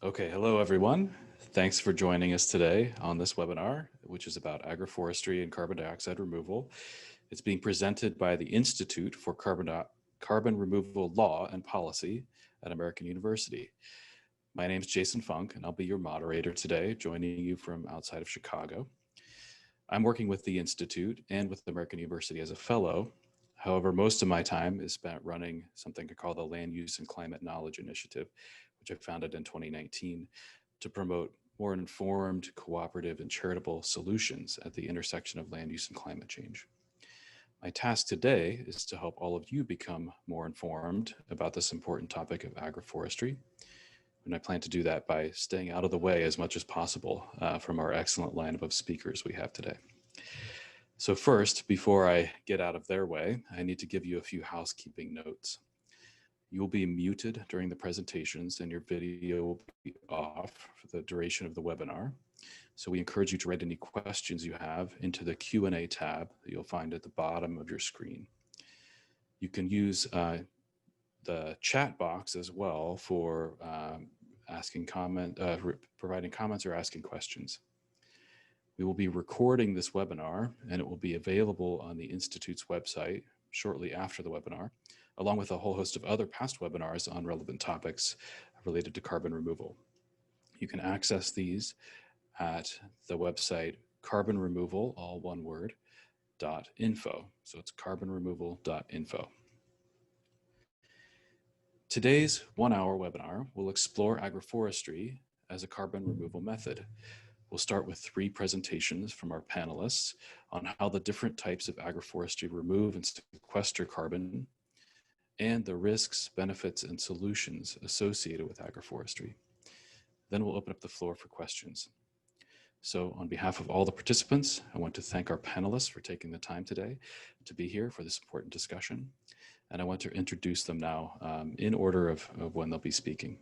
Okay, hello everyone. Thanks for joining us today on this webinar, which is about agroforestry and carbon dioxide removal. It's being presented by the Institute for Carbon Removal Law and Policy at American University. My name is Jason Funk, and I'll be your moderator today, joining you from outside of Chicago. I'm working with the Institute and with American University as a fellow. However, most of my time is spent running something I call the Land Use and Climate Knowledge Initiative, which I founded in 2019 to promote more informed, cooperative, and charitable solutions at the intersection of land use and climate change. My task today is to help all of you become more informed about this important topic of agroforestry. And I plan to do that by staying out of the way as much as possible from our excellent lineup of speakers we have today. So first, before I get out of their way, I need to give you a few housekeeping notes. You will be muted during the presentations and your video will be off for the duration of the webinar. So we encourage you to write any questions you have into the Q&A tab that you'll find at the bottom of your screen. You can use the chat box as well for providing comments or asking questions. We will be recording this webinar and it will be available on the Institute's website shortly after the webinar, along with a whole host of other past webinars on relevant topics related to carbon removal. You can access these at the website carbonremoval, all one word, .info. So it's carbonremoval.info. Today's 1-hour webinar will explore agroforestry as a carbon removal method. We'll start with 3 presentations from our panelists on how the different types of agroforestry remove and sequester carbon and the risks, benefits, and solutions associated with agroforestry. Then we'll open up the floor for questions. So on behalf of all the participants, I want to thank our panelists for taking the time today to be here for this important discussion. And I want to introduce them now in order of when they'll be speaking.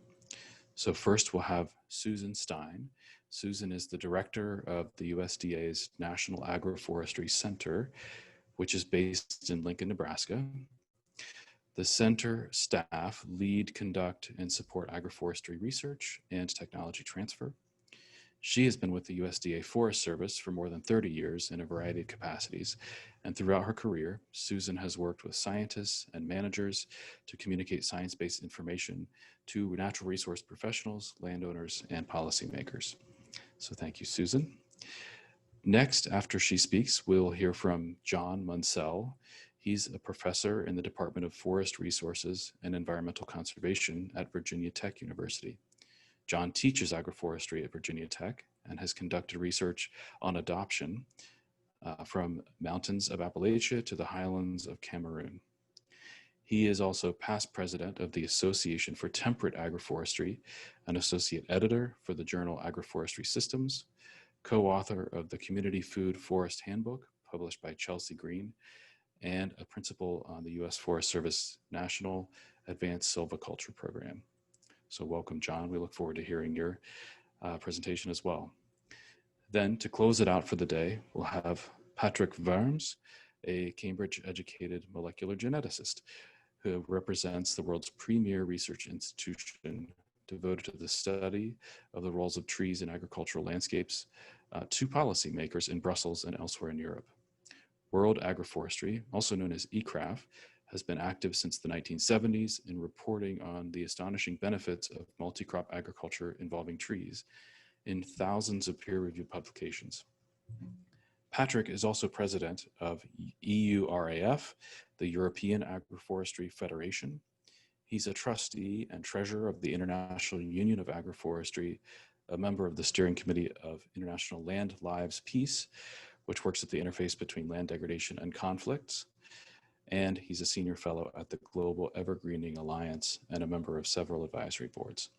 So first we'll have Susan Stein. Susan is the director of the USDA's National Agroforestry Center, which is based in Lincoln, Nebraska. The center staff lead, conduct, and support agroforestry research and technology transfer. She has been with the USDA Forest Service for more than 30 years in a variety of capacities, and throughout her career, Susan has worked with scientists and managers to communicate science-based information to natural resource professionals, landowners, and policymakers. So thank you, Susan. Next, after she speaks, we'll hear from John Munsell. He's a professor in the Department of Forest Resources and Environmental Conservation at Virginia Tech University. John teaches agroforestry at Virginia Tech and has conducted research on adoption from mountains of Appalachia to the highlands of Cameroon. He is also past president of the Association for Temperate Agroforestry, an associate editor for the journal Agroforestry Systems, co-author of the Community Food Forest Handbook, published by Chelsea Green, and a principal on the U.S. Forest Service National Advanced Silviculture Program. So welcome, John. We look forward to hearing your presentation as well. Then to close it out for the day, we'll have Patrick Vermes, a Cambridge-educated molecular geneticist who represents the world's premier research institution devoted to the study of the roles of trees in agricultural landscapes to policymakers in Brussels and elsewhere in Europe. World Agroforestry, also known as ECRAF, has been active since the 1970s in reporting on the astonishing benefits of multi-crop agriculture involving trees in thousands of peer-reviewed publications. Patrick is also president of EURAF, the European Agroforestry Federation. He's a trustee and treasurer of the International Union of Agroforestry, a member of the steering committee of International Land, Lives, Peace, which works at the interface between land degradation and conflicts. And he's a senior fellow at the Global Evergreening Alliance and a member of several advisory boards.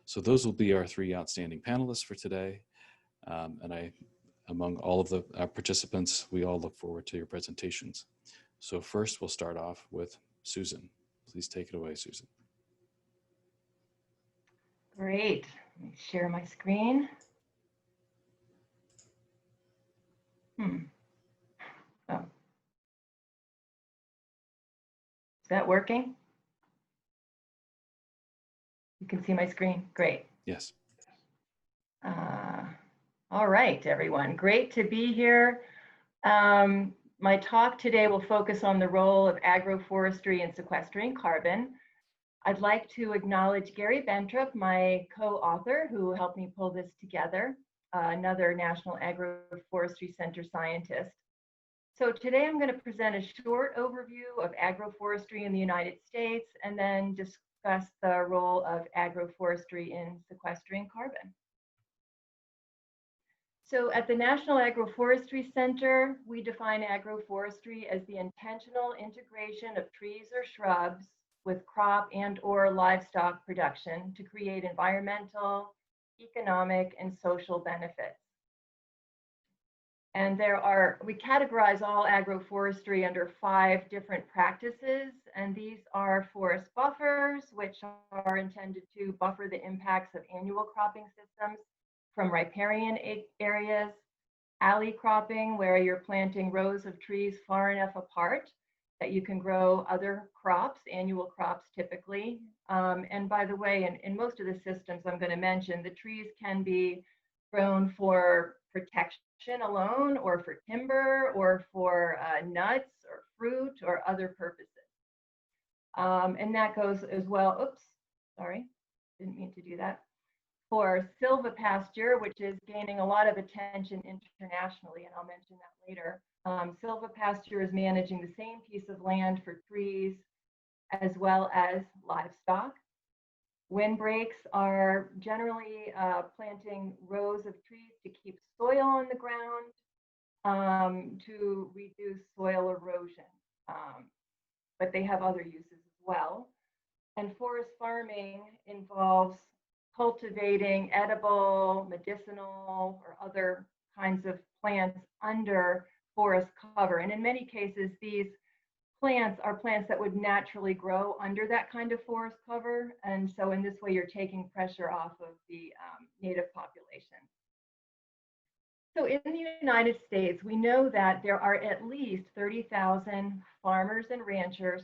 So those will be our 3 outstanding panelists for today. Among all of the participants, we all look forward to your presentations. So first we'll start off with Susan. Please take it away, Susan. Great. Let me share my screen. Oh. Is that working? You can see my screen? Great. Yes. All right, everyone. Great to be here. My talk today will focus on the role of agroforestry in sequestering carbon. I'd like to acknowledge Gary Bentrup, my co-author, who helped me pull this together, another National Agroforestry Center scientist. So today I'm going to present a short overview of agroforestry in the United States and then discuss the role of agroforestry in sequestering carbon. So at the National Agroforestry Center, we define agroforestry as the intentional integration of trees or shrubs with crop and/or livestock production to create environmental, economic, and social benefits. And we categorize all agroforestry under 5 different practices, and these are forest buffers, which are intended to buffer the impacts of annual cropping systems from riparian areas, alley cropping, where you're planting rows of trees far enough apart that you can grow other crops, annual crops typically. And by the way, in most of the systems I'm going to mention, the trees can be grown for protection alone, or for timber, or for nuts or fruit or other purposes. And that goes as well, oops, sorry, didn't mean to do that, for silvopasture, which is gaining a lot of attention internationally, and I'll mention that later. Silvopasture is managing the same piece of land for trees as well as livestock. Windbreaks are generally planting rows of trees to keep soil on the ground to reduce soil erosion, but they have other uses as well. And forest farming involves cultivating edible, medicinal, or other kinds of plants under forest cover. And in many cases, these plants are plants that would naturally grow under that kind of forest cover. And so in this way, you're taking pressure off of the native population. So in the United States, we know that there are at least 30,000 farmers and ranchers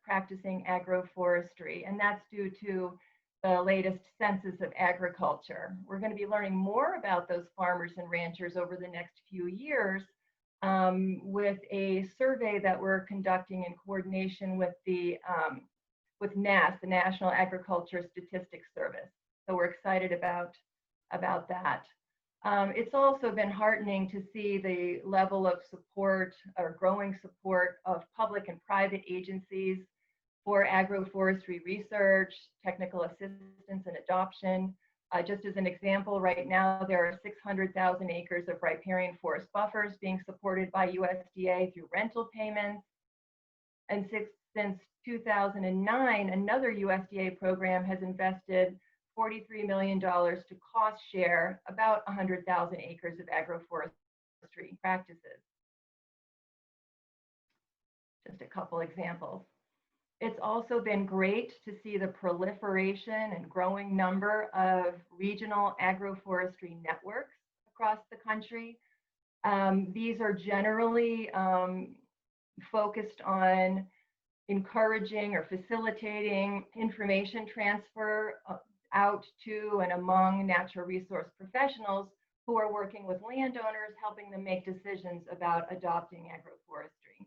practicing agroforestry, and that's due to the latest census of agriculture. We're going to be learning more about those farmers and ranchers over the next few years with a survey that we're conducting in coordination with with NASS, the National Agriculture Statistics Service. So we're excited about that. It's also been heartening to see the level of support or growing support of public and private agencies for agroforestry research, technical assistance, and adoption. Just as an example, right now there are 600,000 acres of riparian forest buffers being supported by USDA through rental payments. And since 2009, another USDA program has invested $43 million to cost share about 100,000 acres of agroforestry practices. Just a couple examples. It's also been great to see the proliferation and growing number of regional agroforestry networks across the country. These are generally focused on encouraging or facilitating information transfer out to and among natural resource professionals who are working with landowners, helping them make decisions about adopting agroforestry.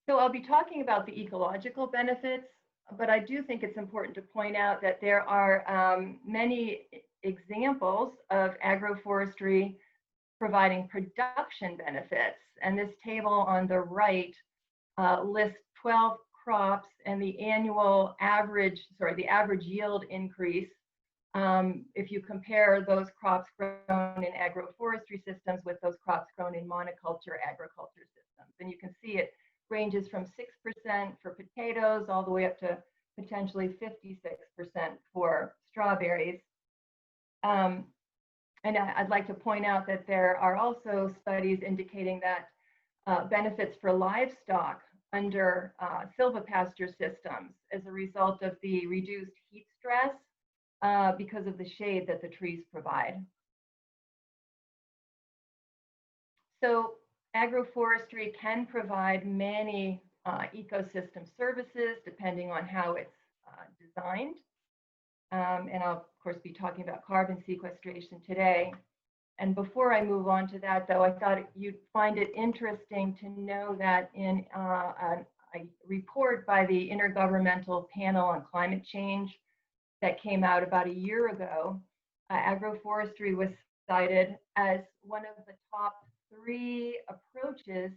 So I'll be talking about the ecological benefits, but I do think it's important to point out that there are many examples of agroforestry providing production benefits. And this table on the right lists 12 crops and the annual average, the average yield increase if you compare those crops grown in agroforestry systems with those crops grown in monoculture agriculture systems. And you can see it ranges from 6% for potatoes all the way up to potentially 56% for strawberries. And I'd like to point out that there are also studies indicating that benefits for livestock under silvopasture systems as a result of the reduced heat stress because of the shade that the trees provide. So agroforestry can provide many ecosystem services depending on how it's designed. and I'll, of course, be talking about carbon sequestration today. And before I move on to that, though, I thought you'd find it interesting to know that in a report by the Intergovernmental Panel on Climate Change that came out about a year ago, agroforestry was cited as one of the top 3 approaches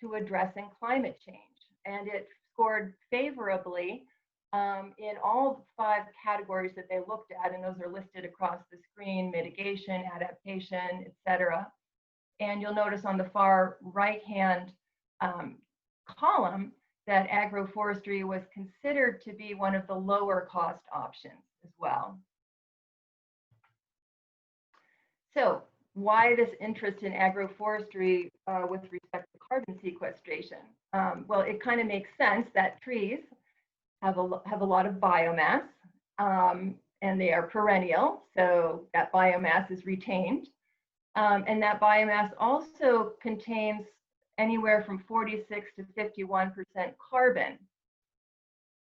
to addressing climate change. And it scored favorably in all 5 categories that they looked at, and those are listed across the screen: mitigation, adaptation, etc. And you'll notice on the far right-hand column that agroforestry was considered to be one of the lower cost options as well. So why this interest in agroforestry with respect to carbon sequestration? Well, it kind of makes sense that trees have a lot of biomass, and they are perennial, so that biomass is retained. And that biomass also contains anywhere from 46 to 51% carbon,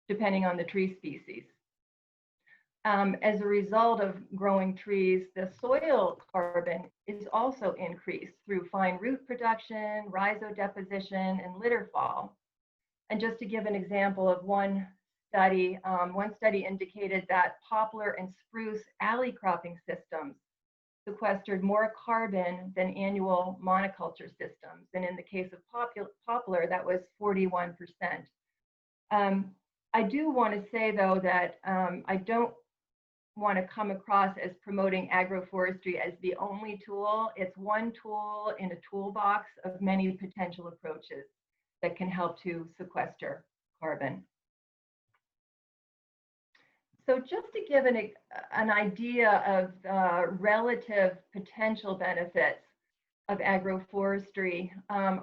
depending on the tree species. As a result of growing trees, the soil carbon is also increased through fine root production, rhizodeposition, and litter fall. And just to give an example of one study indicated that poplar and spruce alley cropping systems sequestered more carbon than annual monoculture systems. And in the case of poplar, that was 41%. I do want to say, though, that I don't want to come across as promoting agroforestry as the only tool. It's one tool in a toolbox of many potential approaches that can help to sequester carbon. So just to give an idea of relative potential benefits of agroforestry, I'm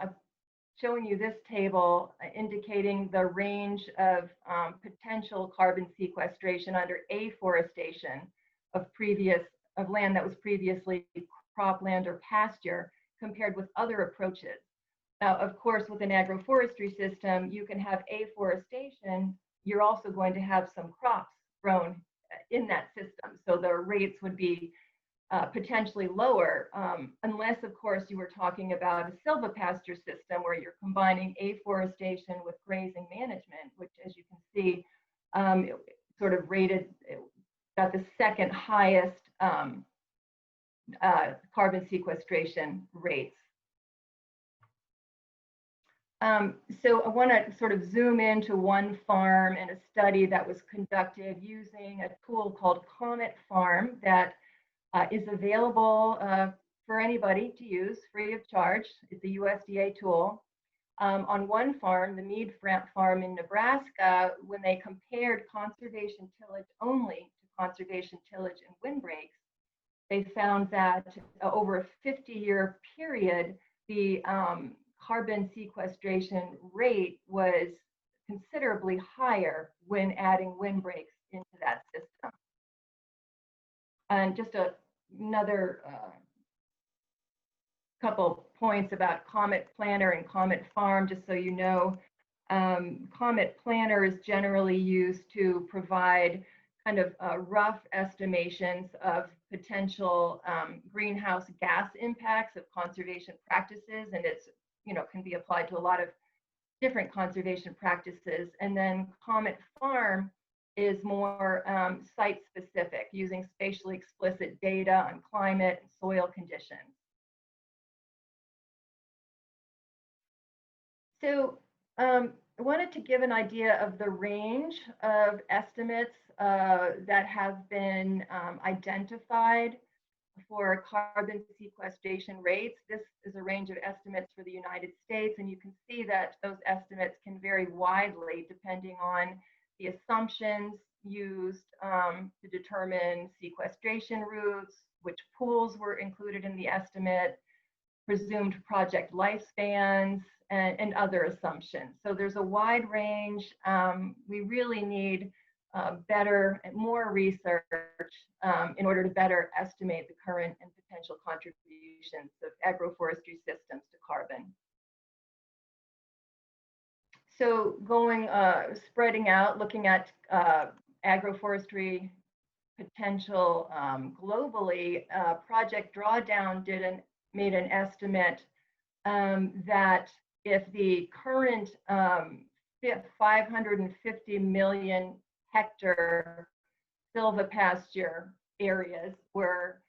showing you this table indicating the range of potential carbon sequestration under afforestation of land that was previously cropland or pasture compared with other approaches. Now, of course, with an agroforestry system, you can have afforestation. You're also going to have some crops grown in that system. So the rates would be potentially lower, unless, of course, you were talking about a silvopasture system where you're combining afforestation with grazing management, which, as you can see, sort of got the second highest carbon sequestration rates. So I want to sort of zoom into one farm and a study that was conducted using a tool called Comet Farm that is available for anybody to use free of charge. It's a USDA tool. On one farm, the Mead Farm in Nebraska, when they compared conservation tillage only to conservation tillage and windbreaks, they found that over a 50-year period, the carbon sequestration rate was considerably higher when adding windbreaks into that system. And just another couple points about Comet Planner and Comet Farm, just so you know. Comet Planner is generally used to provide kind of rough estimations of potential greenhouse gas impacts of conservation practices, and it's can be applied to a lot of different conservation practices. And then Comet Farm is more site-specific, using spatially explicit data on climate and soil conditions. So I wanted to give an idea of the range of estimates that have been identified for carbon sequestration rates. This is a range of estimates for the United States, and you can see that those estimates can vary widely depending on the assumptions used to determine sequestration routes, which pools were included in the estimate, presumed project lifespans, and other assumptions. So there's a wide range. We really need better and more research in order to better estimate the current and potential contributions of agroforestry systems to carbon. So spreading out, looking at agroforestry potential globally, Project Drawdown made an estimate that if the current 550 million hectare silvopasture areas were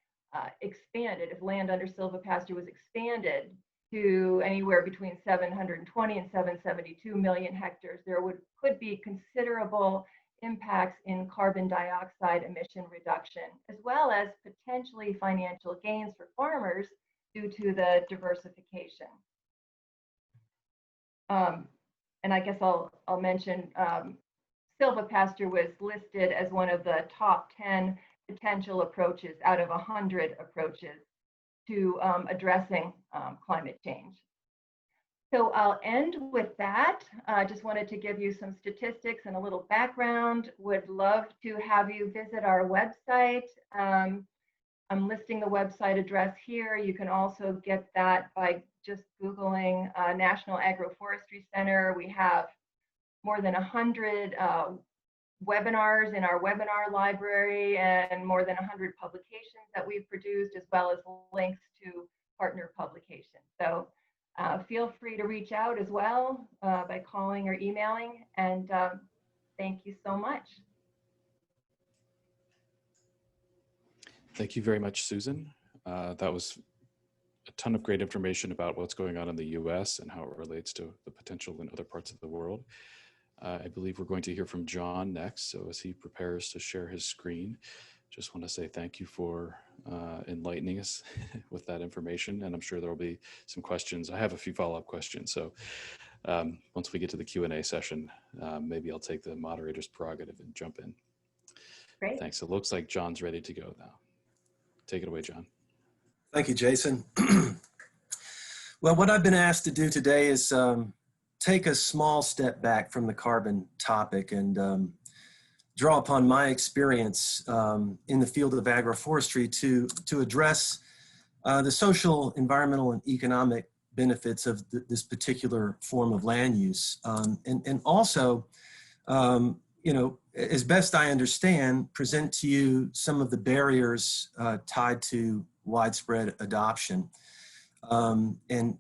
expanded, if land under silvopasture was expanded to anywhere between 720 and 772 million hectares, there could be considerable impacts in carbon dioxide emission reduction, as well as potentially financial gains for farmers due to the diversification. And I guess I'll mention silvopasture was listed as one of the top 10 potential approaches out of 100 approaches to addressing climate change. So I'll end with that. I just wanted to give you some statistics and a little background. Would love to have you visit our website. I'm listing the website address here. You can also get that by just Googling National Agroforestry Center. We have more than 100 webinars in our webinar library and more than 100 publications that we've produced, as well as links to partner publications. So feel free to reach out as well by calling or emailing. And thank you so much. Thank you very much, Susan. That was a ton of great information about what's going on in the US and how it relates to the potential in other parts of the world. I believe we're going to hear from John next. So as he prepares to share his screen, just want to say thank you for enlightening us with that information. And I'm sure there will be some questions. I have a few follow-up questions. So once we get to the Q&A session, maybe I'll take the moderator's prerogative and jump in. Great. Thanks. It looks like John's ready to go now. Take it away, John. Thank you, Jason. Well, what I've been asked to do today is take a small step back from the carbon topic and draw upon my experience in the field of agroforestry to address the social, environmental, and economic benefits of this particular form of land use. And also, you know, as best I understand, present to you some of the barriers tied to widespread adoption. And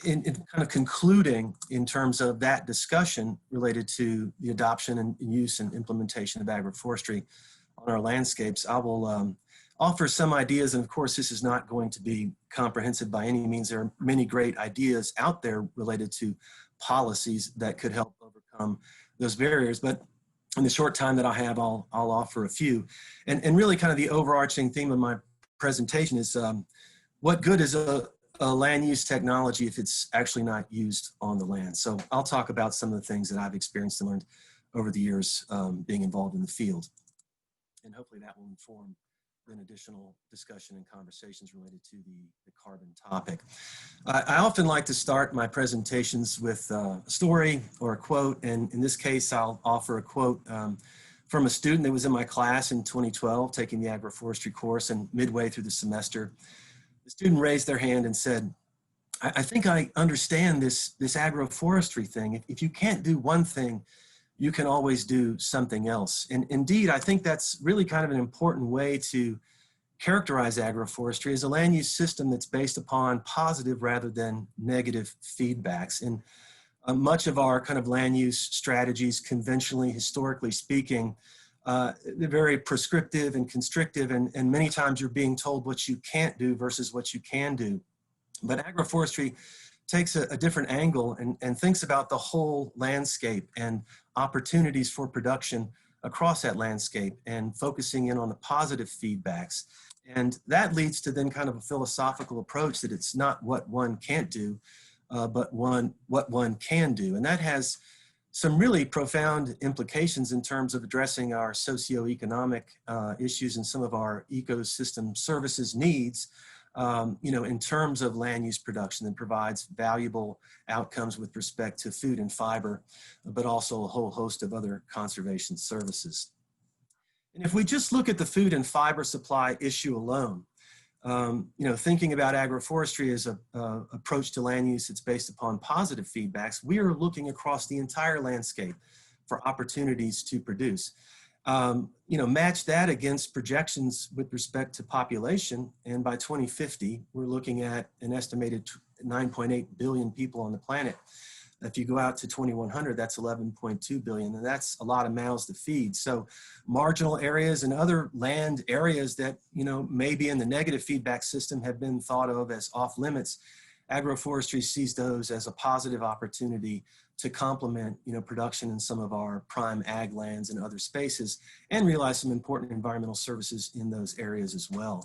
in kind of concluding in terms of that discussion related to the adoption and use and implementation of agroforestry on our landscapes, I will offer some ideas. And of course, this is not going to be comprehensive by any means. There are many great ideas out there related to policies that could help overcome those barriers. But in the short time that I have, I'll offer a few. And really kind of the overarching theme of my presentation is what good is a land use technology if it's actually not used on the land? So I'll talk about some of the things that I've experienced and learned over the years being involved in the field. And hopefully that will inform an additional discussion and conversations related to the carbon topic. I often like to start my presentations with a story or a quote, and in this case I'll offer a quote from a student that was in my class in 2012 taking the agroforestry course, and midway through the semester the student raised their hand and said, I think I understand this agroforestry thing. If you can't do one thing, you can always do something else. And indeed, I think that's really kind of an important way to characterize agroforestry as a land use system that's based upon positive rather than negative feedbacks. And much of our kind of land use strategies, conventionally, historically speaking, they're very prescriptive and constrictive, and many times you're being told what you can't do versus what you can do. But agroforestry takes a different angle and thinks about the whole landscape and opportunities for production across that landscape and focusing in on the positive feedbacks. And that leads to then kind of a philosophical approach that it's not what one can't do, but what one can do. And that has some really profound implications in terms of addressing our socioeconomic issues and some of our ecosystem services needs, you know, in terms of land use production that provides valuable outcomes with respect to food and fiber, but also a whole host of other conservation services. And if we just look at the food and fiber supply issue alone, you know, thinking about agroforestry as an approach to land use that's based upon positive feedbacks, we are looking across the entire landscape for opportunities to produce. Match that against projections with respect to population. And by 2050, we're looking at an estimated 9.8 billion people on the planet. If you go out to 2100, that's 11.2 billion, and that's a lot of mouths to feed. So marginal areas and other land areas that, may be in the negative feedback system have been thought of as off limits. Agroforestry sees those as a positive opportunity to complement, production in some of our prime ag lands and other spaces, and realize some important environmental services in those areas as well.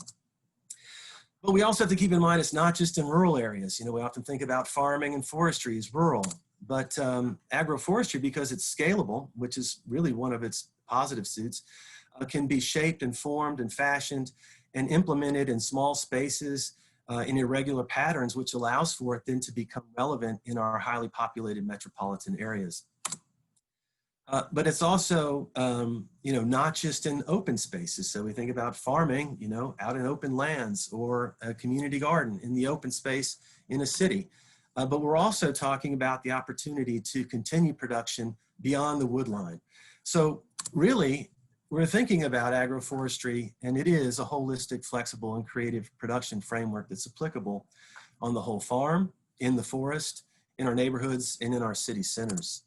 But we also have to keep in mind it's not just in rural areas. We often think about farming and forestry as rural, but agroforestry, because it's scalable, which is really one of its positive suits, can be shaped and formed and fashioned and implemented in small spaces in irregular patterns, which allows for it then to become relevant in our highly populated metropolitan areas. But it's also, not just in open spaces. So we think about farming, out in open lands, or a community garden in the open space in a city. But we're also talking about the opportunity to continue production beyond the wood line. So really, we're thinking about agroforestry, and it is a holistic, flexible, and creative production framework that's applicable on the whole farm, in the forest, in our neighborhoods, and in our city centers.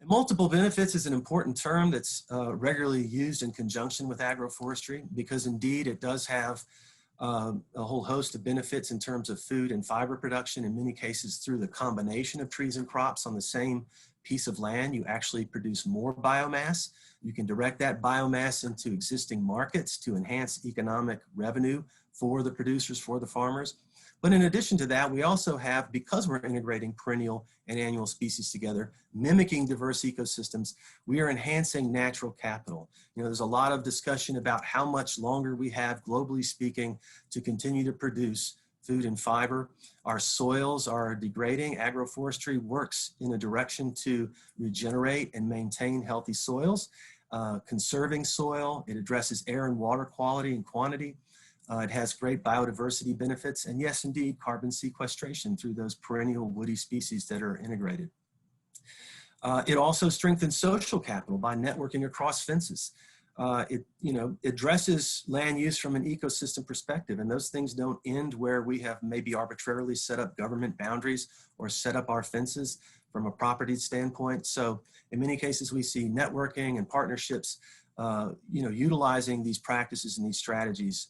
And multiple benefits is an important term that's regularly used in conjunction with agroforestry, because indeed it does have a whole host of benefits in terms of food and fiber production. In many cases, through the combination of trees and crops on the same piece of land, you actually produce more biomass. You can direct that biomass into existing markets to enhance economic revenue for the producers, for the farmers. But in addition to that, we also have, because we're integrating perennial and annual species together, mimicking diverse ecosystems, we are enhancing natural capital. There's a lot of discussion about how much longer we have, globally speaking, to continue to produce food and fiber. Our soils are degrading. Agroforestry works in a direction to regenerate and maintain healthy soils, conserving soil. It addresses air and water quality and quantity. It has great biodiversity benefits, and yes, indeed, carbon sequestration through those perennial woody species that are integrated. It also strengthens social capital by networking across fences. It addresses land use from an ecosystem perspective, and those things don't end where we have maybe arbitrarily set up government boundaries or set up our fences from a property standpoint. So in many cases, we see networking and partnerships utilizing these practices and these strategies,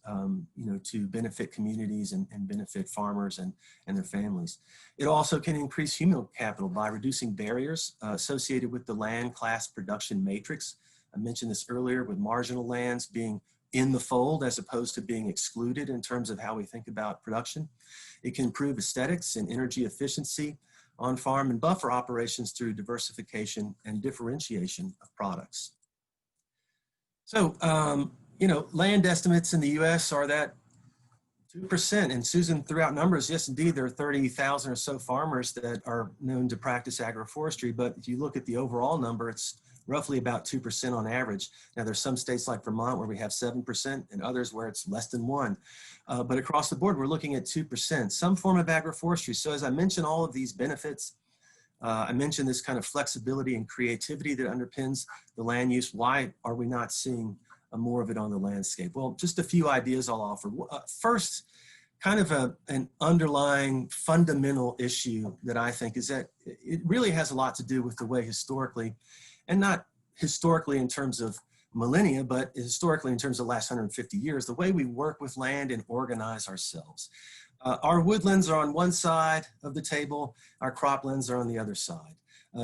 to benefit communities and benefit farmers and their families. It also can increase human capital by reducing barriers associated with the land class production matrix. I mentioned this earlier, with marginal lands being in the fold as opposed to being excluded in terms of how we think about production. It can improve aesthetics and energy efficiency on farm and buffer operations through diversification and differentiation of products. So, land estimates in the US are that 2%. And Susan threw out numbers. Yes, indeed, there are 30,000 or so farmers that are known to practice agroforestry. But if you look at the overall number, it's roughly about 2% on average. Now, there's some states like Vermont where we have 7% and others where it's less than 1%. But across the board, we're looking at 2%, some form of agroforestry. So as I mentioned, all of these benefits, I mentioned this kind of flexibility and creativity that underpins the land use. Why are we not seeing more of it on the landscape? Well, just a few ideas I'll offer. First, kind of an underlying fundamental issue that I think is that it really has a lot to do with the way historically, and not historically in terms of millennia, but historically in terms of the last 150 years, the way we work with land and organize ourselves. Our woodlands are on one side of the table, our croplands are on the other side.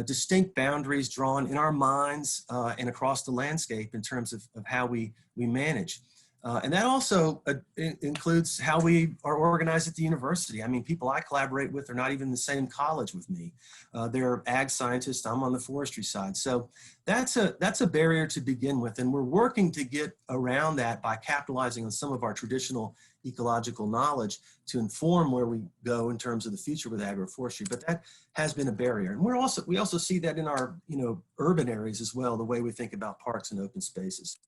Distinct boundaries drawn in our minds and across the landscape in terms of how we manage. And that also includes how we are organized at the university. I mean, people I collaborate with are not even in the same college with me. They're ag scientists, I'm on the forestry side. So that's a barrier to begin with. And we're working to get around that by capitalizing on some of our traditional ecological knowledge to inform where we go in terms of the future with agroforestry. But that has been a barrier. And we also see that in our urban areas as well, the way we think about parks and open spaces.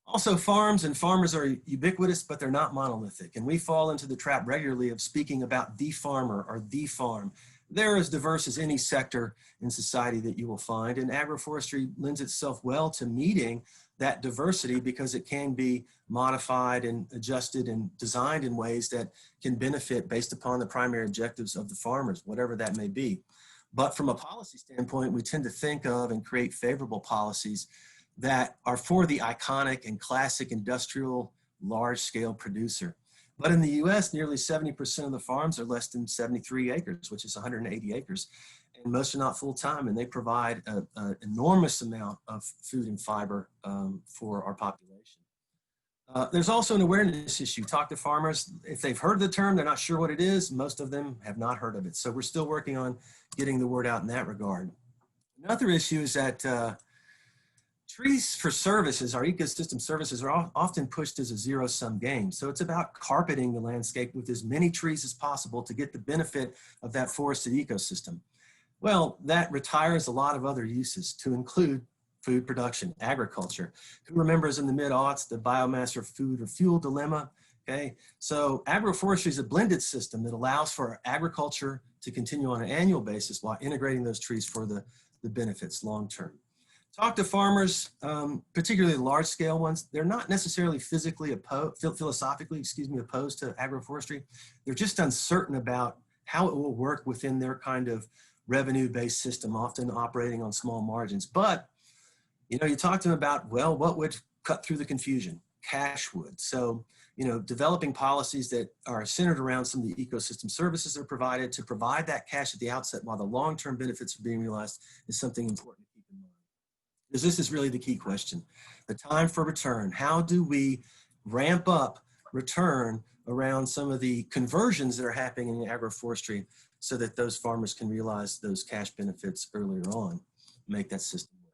Also, farms and farmers are ubiquitous, but they're not monolithic. And we fall into the trap regularly of speaking about the farmer or the farm. they're as diverse as any sector in society that you will find, and agroforestry lends itself well to meeting that diversity because it can be modified and adjusted and designed in ways that can benefit based upon the primary objectives of the farmers, whatever that may be. But from a policy standpoint, we tend to think of and create favorable policies that are for the iconic and classic industrial large-scale producer. But in the US, nearly 70% of the farms are less than 73 acres, which is 180 acres. And most are not full-time, and they provide an enormous amount of food and fiber for our population. There's also an awareness issue. Talk to farmers. If they've heard the term, they're not sure what it is. Most of them have not heard of it. So we're still working on getting the word out in that regard. Another issue is that trees for services, our ecosystem services, are often pushed as a zero-sum game. So it's about carpeting the landscape with as many trees as possible to get the benefit of that forested ecosystem. Well, that retires a lot of other uses, to include food production, agriculture. Who remembers in the mid-aughts the biomass or food or fuel dilemma? Okay, so agroforestry is a blended system that allows for agriculture to continue on an annual basis while integrating those trees for the benefits long-term. Talk to farmers, particularly large-scale ones. They're not necessarily philosophically opposed to agroforestry. They're just uncertain about how it will work within their kind of revenue-based system, often operating on small margins. But, you know, you talk to them about, well, what would cut through the confusion? Cash would. So, you know, developing policies that are centered around some of the ecosystem services that are provided to provide that cash at the outset while the long-term benefits are being realized is something important to keep in mind. Because this is really the key question. The time for return. How do we ramp up return around some of the conversions that are happening in agroforestry so that those farmers can realize those cash benefits earlier on, make that system work?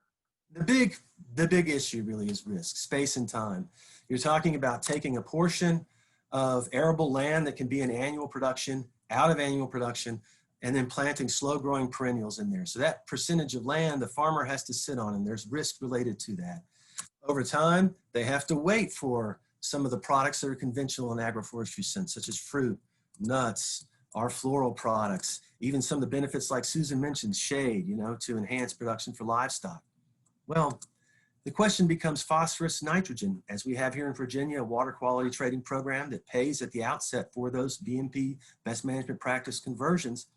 The big issue really is risk, space and time. You're talking about taking a portion of arable land that can be in annual production, out of annual production, and then planting slow-growing perennials in there. So that percentage of land the farmer has to sit on, and there's risk related to that. Over time, they have to wait for some of the products that are conventional in agroforestry sense, such as fruit, nuts, our floral products, even some of the benefits like Susan mentioned, shade, you know, to enhance production for livestock. Well, the question becomes phosphorus, nitrogen. As we have here in Virginia, a water quality trading program that pays at the outset for those BMP, best management practice conversions,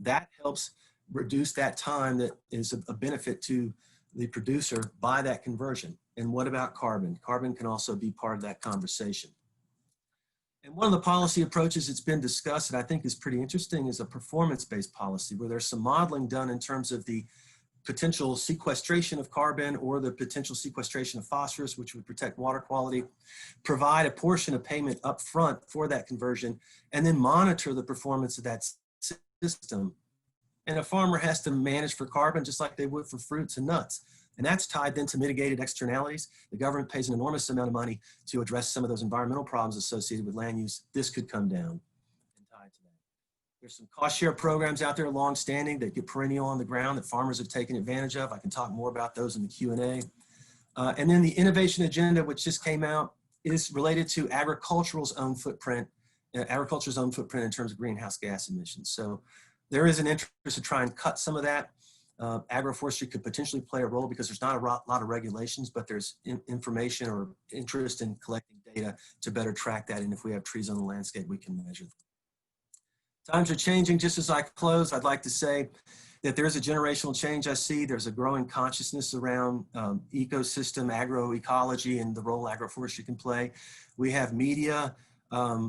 that helps reduce that time that is a benefit to the producer by that conversion. And what about carbon? Carbon can also be part of that conversation. And one of the policy approaches that's been discussed and I think is pretty interesting is a performance-based policy where there's some modeling done in terms of the potential sequestration of carbon or the potential sequestration of phosphorus, which would protect water quality, provide a portion of payment up front for that conversion, and then monitor the performance of that system. And a farmer has to manage for carbon just like they would for fruits and nuts. And that's tied then to mitigated externalities. The government pays an enormous amount of money to address some of those environmental problems associated with land use. This could come down and tied to that. There's some cost share programs out there long-standing that get perennial on the ground that farmers have taken advantage of. I can talk more about those in the Q&A. And then the innovation agenda, which just came out, is related to agriculture's own footprint in terms of greenhouse gas emissions. So there is an interest to try and cut some of that. Agroforestry could potentially play a role because there's not a lot of regulations, but there's information or interest in collecting data to better track that. And if we have trees on the landscape, we can measure them. Times are changing. Just as I close, I'd like to say that there's a generational change I see. There's a growing consciousness around ecosystem, agroecology, and the role agroforestry can play. We have media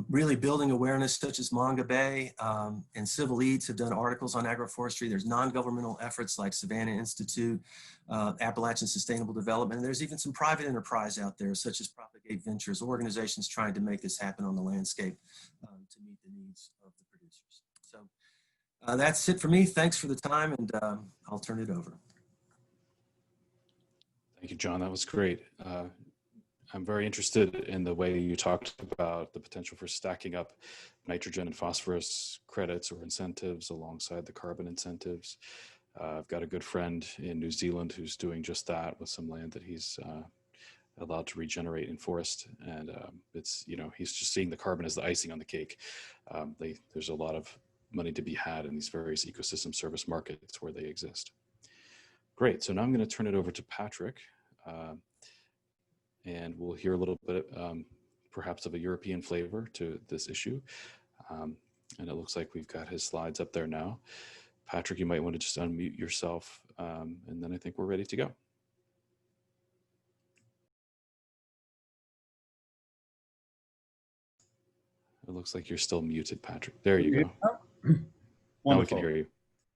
really building awareness, such as Manga Bay and Civil Leads have done articles on agroforestry. There's non-governmental efforts like Savannah Institute, Appalachian Sustainable Development. And there's even some private enterprise out there, such as Propagate Ventures, organizations trying to make this happen on the landscape to meet the needs of the producers. So that's it for me. Thanks for the time, and I'll turn it over. Thank you, John. That was great. I'm very interested in the way you talked about the potential for stacking up nitrogen and phosphorus credits or incentives alongside the carbon incentives. I've got a good friend in New Zealand who's doing just that with some land that he's allowed to regenerate in forest. And it's, you know, he's just seeing the carbon as the icing on the cake. There's a lot of money to be had in these various ecosystem service markets where they exist. Great, so now I'm going to turn it over to Patrick, and we'll hear a little bit perhaps of a European flavor to this issue. And it looks like we've got his slides up there now. Patrick, you might want to just unmute yourself, and then I think we're ready to go. It looks like you're still muted, Patrick. There you go. Now we can hear you.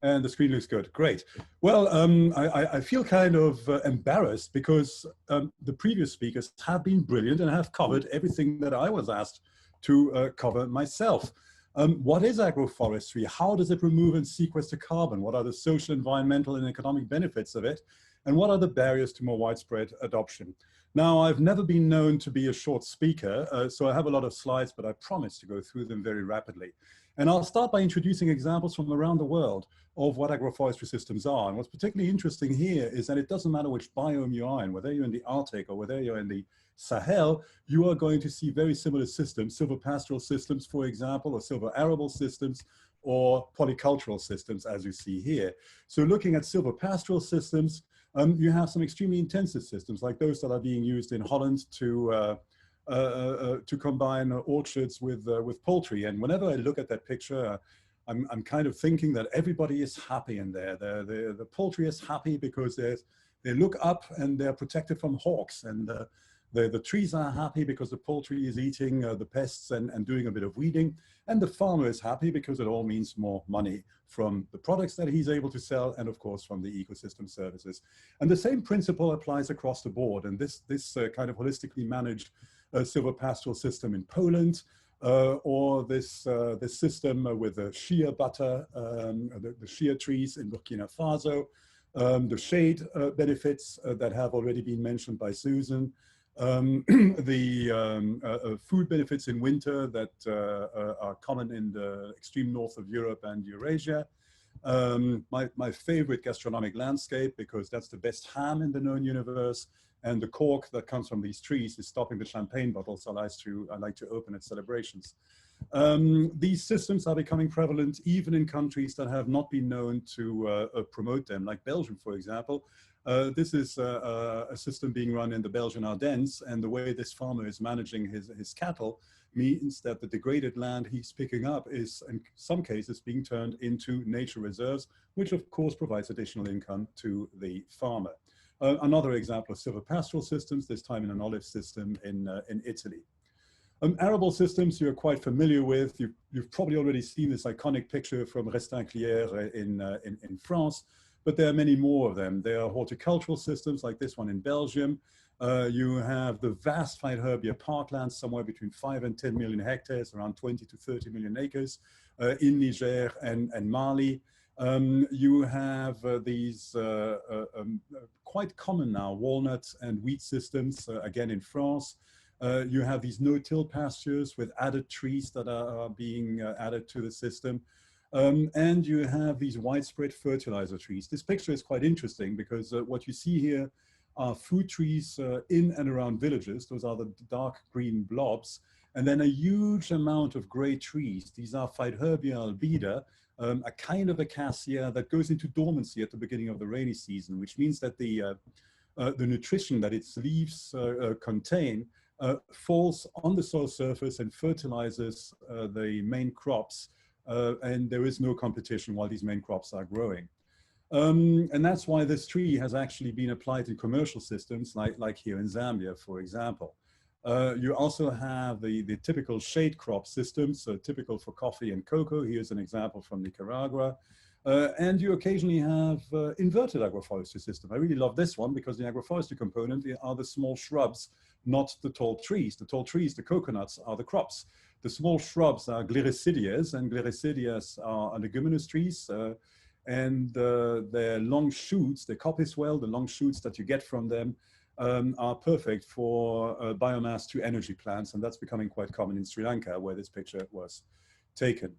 And the screen looks good. Great. Well, I feel kind of embarrassed because the previous speakers have been brilliant and have covered everything that I was asked to cover myself. What is agroforestry? How does it remove and sequester carbon? What are the social, environmental, and economic benefits of it? And what are the barriers to more widespread adoption? Now, I've never been known to be a short speaker, so I have a lot of slides, but I promise to go through them very rapidly. And I'll start by introducing examples from around the world of what agroforestry systems are. And what's particularly interesting here is that it doesn't matter which biome you are in, whether you're in the Arctic or whether you're in the Sahel, you are going to see very similar systems, silvopastoral systems, for example, or silvo-arable systems, or polycultural systems, as you see here. So looking at silvopastoral systems, you have some extremely intensive systems, like those that are being used in Holland to combine orchards with poultry. And whenever I look at that picture, I'm kind of thinking that everybody is happy in there. The poultry is happy because they look up and they're protected from hawks, and the trees are happy because the poultry is eating the pests and doing a bit of weeding, and the farmer is happy because it all means more money from the products that he's able to sell, and of course from the ecosystem services. And the same principle applies across the board. And this kind of holistically managed silvopastoral system in Poland, or this system with the shea butter, the shea trees in Burkina Faso, the shade benefits that have already been mentioned by Susan, the food benefits in winter that are common in the extreme north of Europe and Eurasia. My favorite gastronomic landscape, because that's the best ham in the known universe, and the cork that comes from these trees is stopping the champagne bottles I like to open at celebrations. These systems are becoming prevalent even in countries that have not been known to promote them, like Belgium, for example. This is a system being run in the Belgian Ardennes, and the way this farmer is managing his cattle means that the degraded land he's picking up is, in some cases, being turned into nature reserves, which of course provides additional income to the farmer. Another example of silvopastoral systems, this time in an olive system in Italy. Arable systems you're quite familiar with. You've probably already seen this iconic picture from Restin-Clière in France, but there are many more of them. There are horticultural systems like this one in Belgium. You have the vast Phytoherbia parklands, somewhere between 5 and 10 million hectares, around 20 to 30 million acres in Niger and Mali. You have these quite common now walnut and wheat systems, again in France. You have these no-till pastures with added trees that are being added to the system. And you have these widespread fertilizer trees. This picture is quite interesting because what you see here are fruit trees in and around villages. Those are the dark green blobs. And then a huge amount of gray trees. These are Phytoherbia albida, a kind of acacia that goes into dormancy at the beginning of the rainy season, which means that the nutrition that its leaves contain falls on the soil surface and fertilizes the main crops, and there is no competition while these main crops are growing. And that's why this tree has actually been applied in commercial systems like here in Zambia, for example. You also have the typical shade crop systems, typical for coffee and cocoa. Here's an example from Nicaragua. And you occasionally have inverted agroforestry system. I really love this one because the agroforestry component are the small shrubs, not the tall trees. The tall trees, the coconuts, are the crops. The small shrubs are gliricidias, and gliricidias are leguminous trees. And their long shoots, the coppice-well, the long shoots that you get from them, are perfect for biomass to energy plants, and that's becoming quite common in Sri Lanka, where this picture was taken.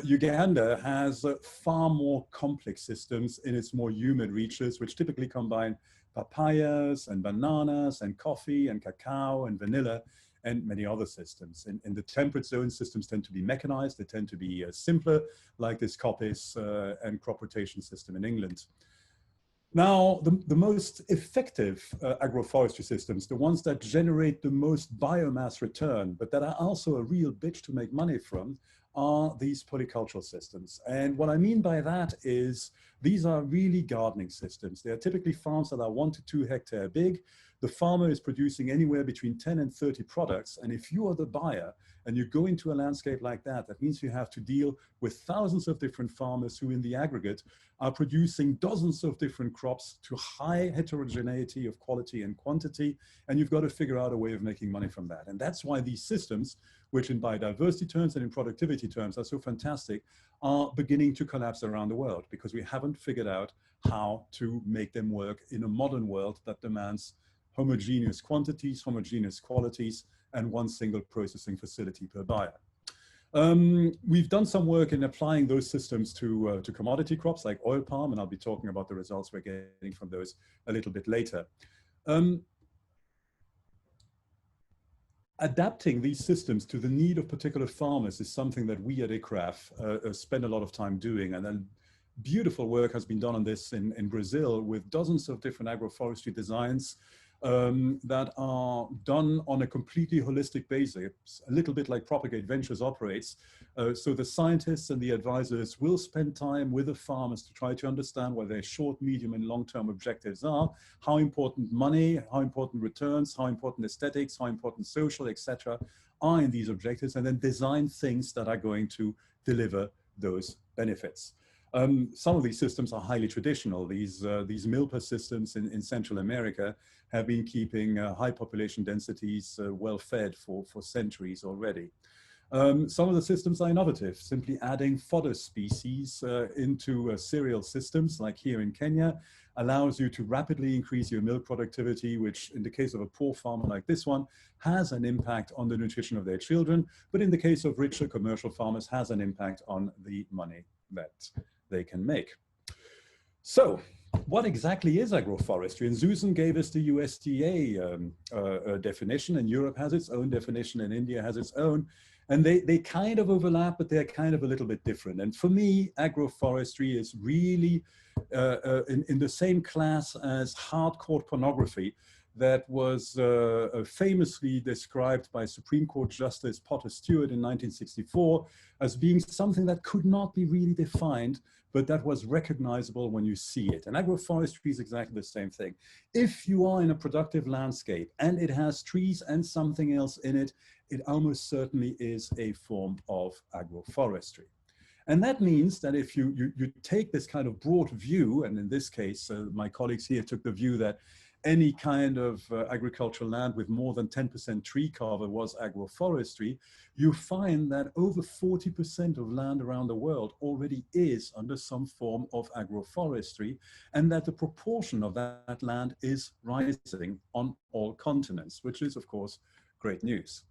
Uganda has far more complex systems in its more humid reaches, which typically combine papayas and bananas and coffee and cacao and vanilla and many other systems. In the temperate zone, systems tend to be mechanized. They tend to be simpler, like this coppice and crop rotation system in England. Now, the most effective agroforestry systems, the ones that generate the most biomass return, but that are also a real bitch to make money from, are these polycultural systems. And what I mean by that is these are really gardening systems. They are typically farms that are 1 to 2 hectare big. The farmer is producing anywhere between 10 and 30 products. And if you are the buyer and you go into a landscape like that, that means you have to deal with thousands of different farmers who in the aggregate are producing dozens of different crops to high heterogeneity of quality and quantity. And you've got to figure out a way of making money from that. And that's why these systems, which in biodiversity terms and in productivity terms are so fantastic, are beginning to collapse around the world because we haven't figured out how to make them work in a modern world that demands homogeneous quantities, homogeneous qualities, and one single processing facility per buyer. We've done some work in applying those systems to commodity crops like oil palm, and I'll be talking about the results we're getting from those a little bit later. Adapting these systems to the need of particular farmers is something that we at ICRAF spend a lot of time doing, and then beautiful work has been done on this in Brazil with dozens of different agroforestry designs that are done on a completely holistic basis, a little bit like Propagate Ventures operates. So the scientists and the advisors will spend time with the farmers to try to understand what their short, medium, and long-term objectives are, how important money, how important returns, how important aesthetics, how important social, etc. are in these objectives, and then design things that are going to deliver those benefits. Some of these systems are highly traditional. These milpa systems in Central America have been keeping high population densities well fed for centuries already. Some of the systems are innovative, simply adding fodder species into cereal systems, like here in Kenya, allows you to rapidly increase your milk productivity, which in the case of a poor farmer like this one, has an impact on the nutrition of their children, but in the case of richer commercial farmers, has an impact on the money that they can make. So, what exactly is agroforestry? And Susan gave us the USDA definition, and Europe has its own definition, and India has its own. And they kind of overlap, but they're kind of a little bit different. And for me, agroforestry is really in the same class as hardcore pornography that was famously described by Supreme Court Justice Potter Stewart in 1964 as being something that could not be really defined, but that was recognizable when you see it. And agroforestry is exactly the same thing. If you are in a productive landscape and it has trees and something else in it, it almost certainly is a form of agroforestry. And that means that if you take this kind of broad view, and in this case, my colleagues here took the view that any kind of agricultural land with more than 10% tree cover was agroforestry, you find that over 40% of land around the world already is under some form of agroforestry, and that the proportion of that land is rising on all continents, which is, of course, great news.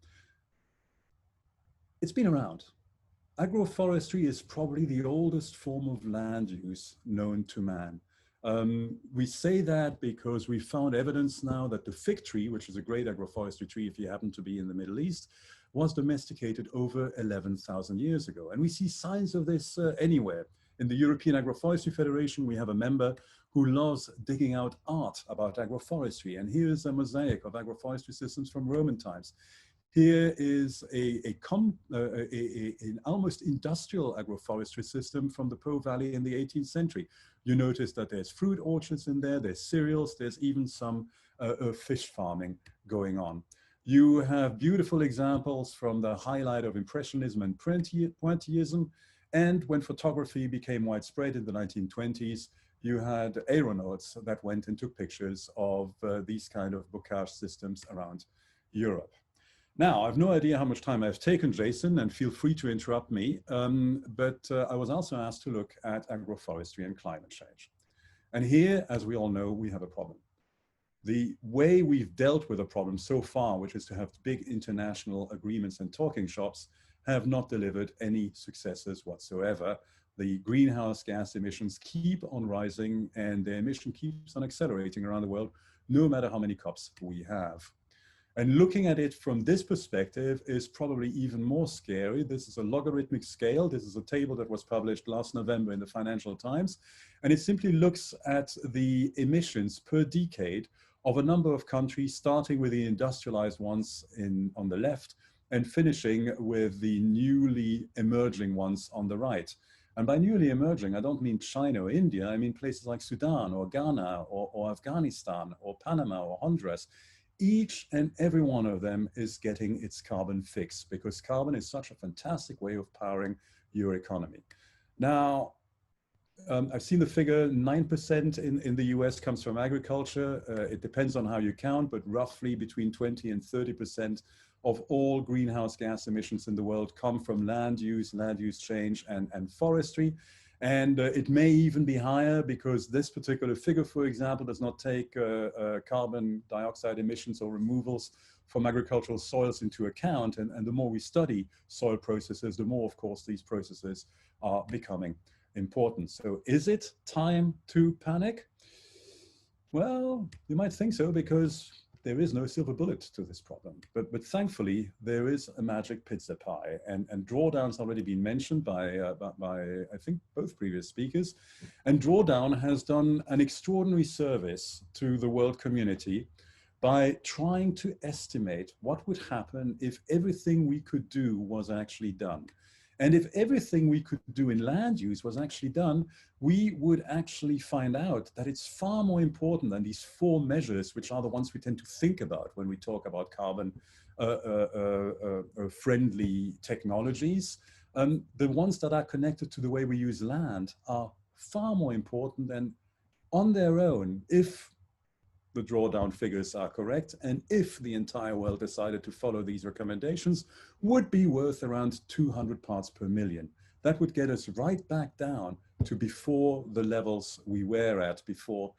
It's been around. Agroforestry is probably the oldest form of land use known to man. We say that because we found evidence now that the fig tree, which is a great agroforestry tree if you happen to be in the Middle East, was domesticated over 11,000 years ago. And we see signs of this anywhere. In the European Agroforestry Federation, we have a member who loves digging out art about agroforestry. And here's a mosaic of agroforestry systems from Roman times. Here is an almost industrial agroforestry system from the Po Valley in the 18th century. You notice that there's fruit orchards in there, there's cereals, there's even some fish farming going on. You have beautiful examples from the highlight of Impressionism and Pointillism, and when photography became widespread in the 1920s, you had aeronauts that went and took pictures of these kind of bocage systems around Europe. Now, I've no idea how much time I've taken, Jason, and feel free to interrupt me, but I was also asked to look at agroforestry and climate change. And here, as we all know, we have a problem. The way we've dealt with the problem so far, which is to have big international agreements and talking shops, have not delivered any successes whatsoever. The greenhouse gas emissions keep on rising, and the emission keeps on accelerating around the world, no matter how many COPs we have. And looking at it from this perspective is probably even more scary. This is a logarithmic scale. This is a table that was published last November in the Financial Times. And it simply looks at the emissions per decade of a number of countries, starting with the industrialized ones on the left and finishing with the newly emerging ones on the right. And by newly emerging, I don't mean China or India. I mean places like Sudan or Ghana or Afghanistan or Panama or Honduras. Each and every one of them is getting its carbon fix, because carbon is such a fantastic way of powering your economy. Now, I've seen the figure, 9% in the US comes from agriculture. It depends on how you count, but roughly between 20 and 30% of all greenhouse gas emissions in the world come from land use change, and forestry. And it may even be higher, because this particular figure, for example, does not take carbon dioxide emissions or removals from agricultural soils into account. And the more we study soil processes, the more, of course, these processes are becoming important. So is it time to panic? Well, you might think so, because there is no silver bullet to this problem. But thankfully, there is a magic pizza pie. And drawdown's already been mentioned by I think, both previous speakers. And drawdown has done an extraordinary service to the world community by trying to estimate what would happen if everything we could do was actually done. And if everything we could do in land use was actually done, we would actually find out that it's far more important than these four measures, which are the ones we tend to think about when we talk about carbon friendly technologies. The ones that are connected to the way we use land are far more important than, on their own, if the drawdown figures are correct, and if the entire world decided to follow these recommendations, would be worth around 200 parts per million. That would get us right back down to before the levels we were at before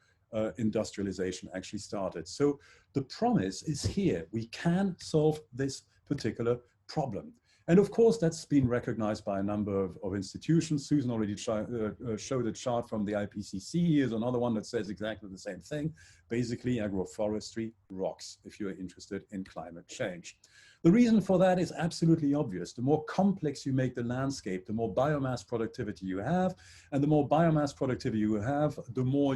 industrialization actually started. So the promise is here. We can solve this particular problem. And of course, that's been recognized by a number of institutions. Susan already showed a chart from the IPCC. Here's another one that says exactly the same thing. Basically, agroforestry rocks if you're interested in climate change. The reason for that is absolutely obvious. The more complex you make the landscape, the more biomass productivity you have. And the more biomass productivity you have, the more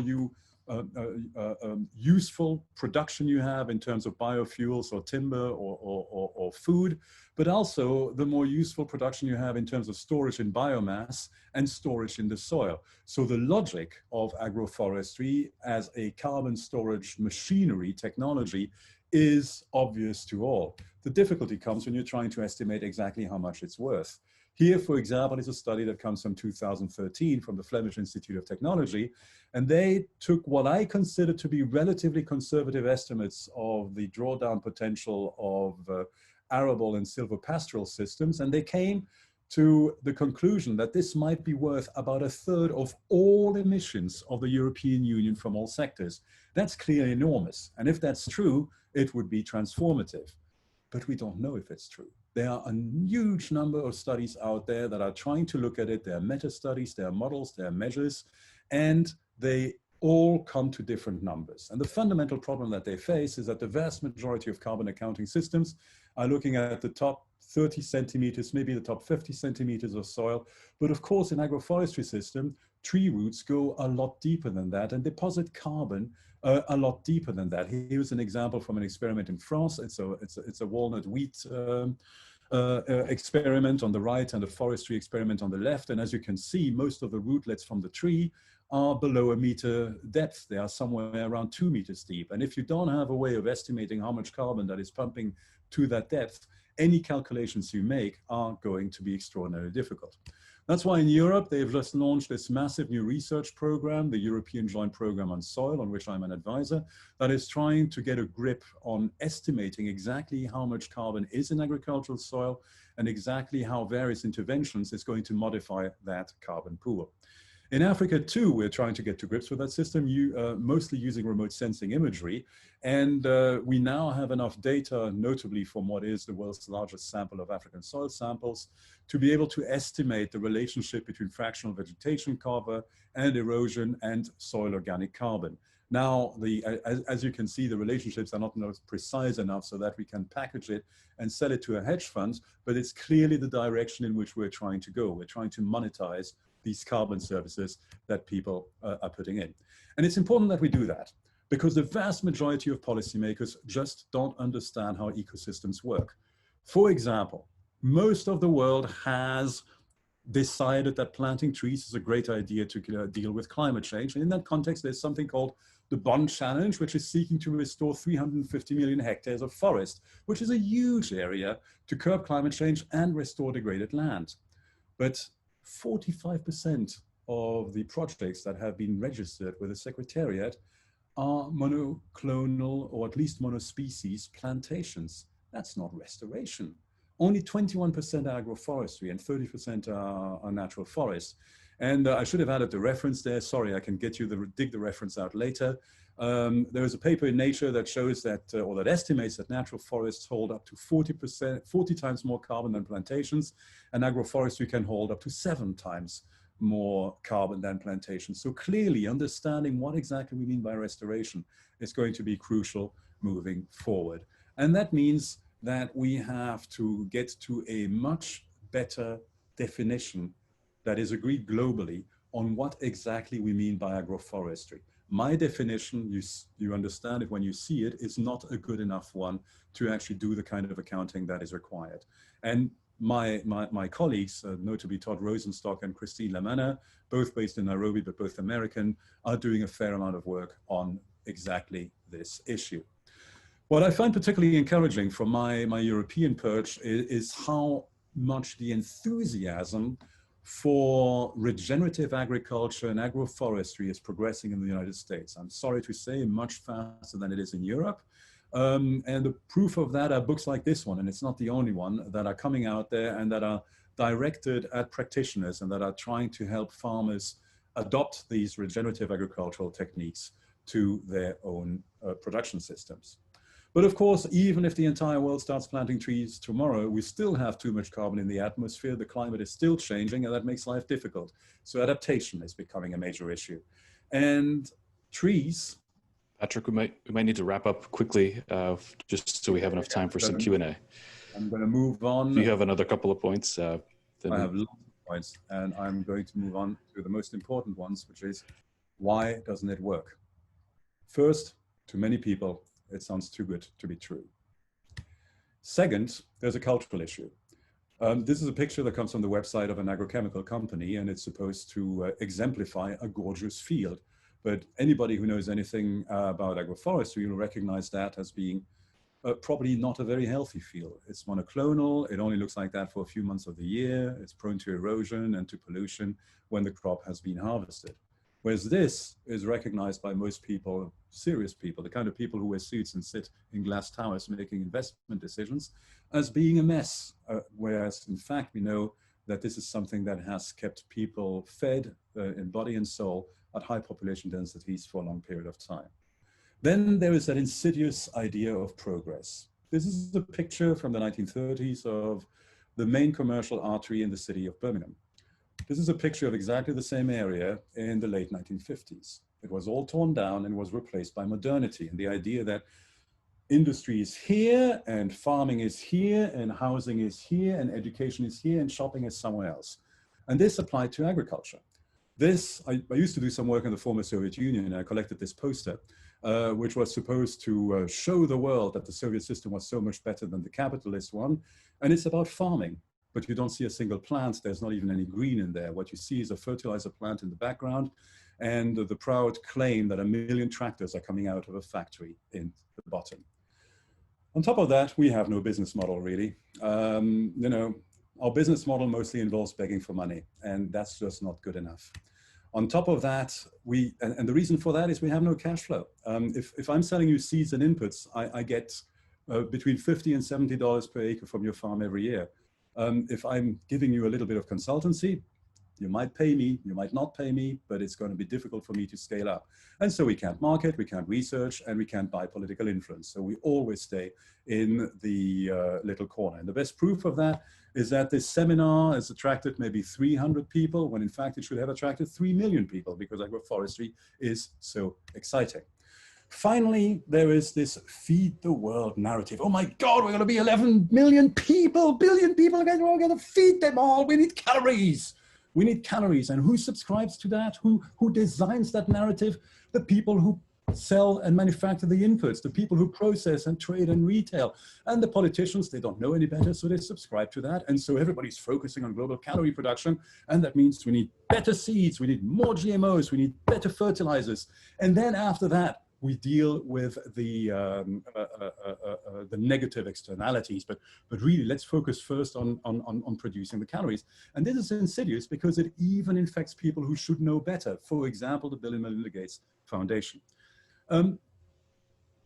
useful production you have in terms of biofuels or timber or food, but also the more useful production you have in terms of storage in biomass and storage in the soil. So the logic of agroforestry as a carbon storage machinery technology is obvious to all. The difficulty comes when you're trying to estimate exactly how much it's worth. Here, for example, is a study that comes from 2013 from the Flemish Institute of Technology, and they took what I consider to be relatively conservative estimates of the drawdown potential of arable and silvopastoral systems, and they came to the conclusion that this might be worth about a third of all emissions of the European Union from all sectors. That's clearly enormous, and if that's true, it would be transformative. But we don't know if it's true. There are a huge number of studies out there that are trying to look at it. There are meta-studies, there are models, there are measures, and they all come to different numbers. And the fundamental problem that they face is that the vast majority of carbon accounting systems are looking at the top 30 centimeters, maybe the top 50 centimeters of soil. But of course, in agroforestry system, tree roots go a lot deeper than that and deposit carbon a lot deeper than that. Here's an example from an experiment in France. It's a walnut wheat experiment on the right and a forestry experiment on the left. And as you can see, most of the rootlets from the tree are below a meter depth. They are somewhere around 2 meters deep. And if you don't have a way of estimating how much carbon that is pumping to that depth, any calculations you make are going to be extraordinarily difficult. That's why in Europe, they've just launched this massive new research program, the European Joint Program on Soil, on which I'm an advisor, that is trying to get a grip on estimating exactly how much carbon is in agricultural soil and exactly how various interventions is going to modify that carbon pool. In Africa too, we're trying to get to grips with that system, mostly using remote sensing imagery. And we now have enough data, notably from what is the world's largest sample of African soil samples, to be able to estimate the relationship between fractional vegetation cover and erosion and soil organic carbon. Now, as you can see, the relationships are not precise enough so that we can package it and sell it to a hedge fund, but it's clearly the direction in which we're trying to go. We're trying to monetize these carbon services that people are putting in. And it's important that we do that, because the vast majority of policymakers just don't understand how ecosystems work. For example, most of the world has decided that planting trees is a great idea to deal with climate change. And in that context, there's something called the Bond Challenge, which is seeking to restore 350 million hectares of forest, which is a huge area to curb climate change and restore degraded land. But 45% of the projects that have been registered with the Secretariat are monoclonal or at least monospecies plantations. That's not restoration. Only 21% are agroforestry and 30% are natural forests. And I should have added the reference there. Sorry, I can get you dig the reference out later. There is a paper in Nature that shows that, or that estimates that natural forests hold up to 40 times more carbon than plantations, and agroforestry can hold up to 7 times more carbon than plantations. So clearly understanding what exactly we mean by restoration is going to be crucial moving forward. And that means that we have to get to a much better definition that is agreed globally on what exactly we mean by agroforestry. My definition, you understand it when you see it, is not a good enough one to actually do the kind of accounting that is required. And my colleagues, notably Todd Rosenstock and Christine Lamanna, both based in Nairobi, but both American, are doing a fair amount of work on exactly this issue. What I find particularly encouraging from my European perch is how much the enthusiasm for regenerative agriculture and agroforestry is progressing in the United States. I'm sorry to say, much faster than it is in Europe. And the proof of that are books like this one, and it's not the only one, that are coming out there and that are directed at practitioners and that are trying to help farmers adopt these regenerative agricultural techniques to their own production systems. But of course, even if the entire world starts planting trees tomorrow, we still have too much carbon in the atmosphere. The climate is still changing, and that makes life difficult. So adaptation is becoming a major issue. And trees... Patrick, we might need to wrap up quickly, just so we have enough time for some Q&A. I'm going to move on. If you have another couple of points. I have lots of points, and I'm going to move on to the most important ones, which is, why doesn't it work? First, to many people, it sounds too good to be true. Second, there's a cultural issue. This is a picture that comes from the website of an agrochemical company, and it's supposed to exemplify a gorgeous field. But anybody who knows anything about agroforestry will recognize that as being probably not a very healthy field. It's monoclonal. It only looks like that for a few months of the year. It's prone to erosion and to pollution when the crop has been harvested. Whereas this is recognized by most people, serious people, the kind of people who wear suits and sit in glass towers making investment decisions, as being a mess. Whereas in fact, we know that this is something that has kept people fed in body and soul at high population densities for a long period of time. Then there is that insidious idea of progress. This is a picture from the 1930s of the main commercial artery in the city of Birmingham. This is a picture of exactly the same area in the late 1950s. It was all torn down and was replaced by modernity, and the idea that industry is here and farming is here and housing is here and education is here and shopping is somewhere else. And this applied to agriculture. I used to do some work in the former Soviet Union, and I collected this poster, which was supposed to show the world that the Soviet system was so much better than the capitalist one. And it's about farming, but you don't see a single plant. There's not even any green in there. What you see is a fertilizer plant in the background and the proud claim that 1 million tractors are coming out of a factory in the bottom. On top of that, we have no business model, really. Our business model mostly involves begging for money, and that's just not good enough. On top of that, and the reason for that is we have no cash flow. If I'm selling you seeds and inputs, I get between $50 and $70 per acre from your farm every year. If I'm giving you a little bit of consultancy, you might pay me, you might not pay me, but it's going to be difficult for me to scale up. And so we can't market, we can't research, and we can't buy political influence. So we always stay in the little corner. And the best proof of that is that this seminar has attracted maybe 300 people, when in fact it should have attracted 3 million people, because agroforestry is so exciting. Finally, there is this feed the world narrative. Oh my God, we're going to be 11 million people, billion people, again, we're going to feed them all. We need calories. We need calories. And who subscribes to that? Who designs that narrative? The people who sell and manufacture the inputs, the people who process and trade and retail. And the politicians, they don't know any better, so they subscribe to that. And so everybody's focusing on global calorie production. And that means we need better seeds, we need more GMOs, we need better fertilizers. And then after that, we deal with the negative externalities, but really let's focus first on producing the calories. And this is insidious because it even infects people who should know better. For example, the Bill and Melinda Gates Foundation.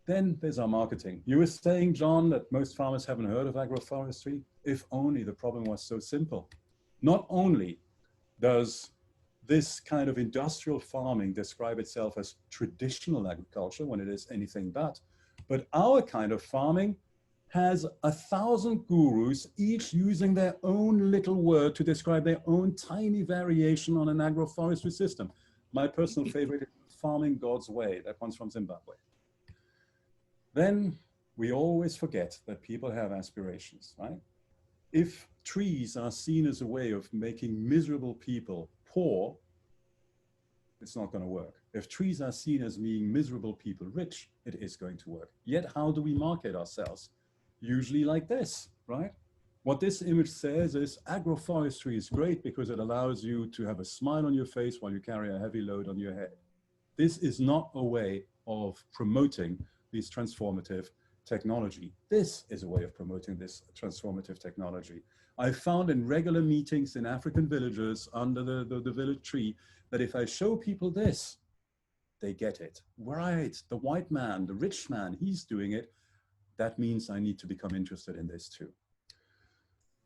Then there's our marketing. You were saying, John, that most farmers haven't heard of agroforestry. If only the problem was so simple. Not only does this kind of industrial farming describe itself as traditional agriculture when it is anything but our kind of farming has 1,000 gurus, each using their own little word to describe their own tiny variation on an agroforestry system. My personal favorite is farming God's way. That one's from Zimbabwe. Then we always forget that people have aspirations, right? If trees are seen as a way of making miserable people poor, it's not going to work. If trees are seen as being miserable people rich, it is going to work. Yet how do we market ourselves? Usually like this, right? What this image says is agroforestry is great because it allows you to have a smile on your face while you carry a heavy load on your head. This is not a way of promoting this transformative technology. This is a way of promoting this transformative technology. I found in regular meetings in African villages under the village tree that if I show people this, they get it. Right, the white man, the rich man, he's doing it. That means I need to become interested in this too.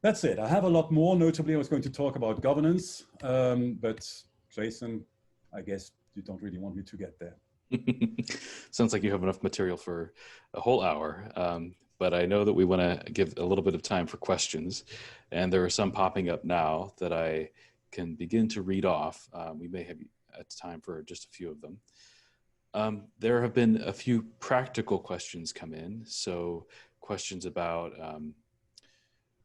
That's it. I have a lot more. Notably, I was going to talk about governance, but Jason, I guess you don't really want me to get there. Sounds like you have enough material for a whole hour, but I know that we want to give a little bit of time for questions, and there are some popping up now that I can begin to read off. We may have time for just a few of them. There have been a few practical questions come in, so questions about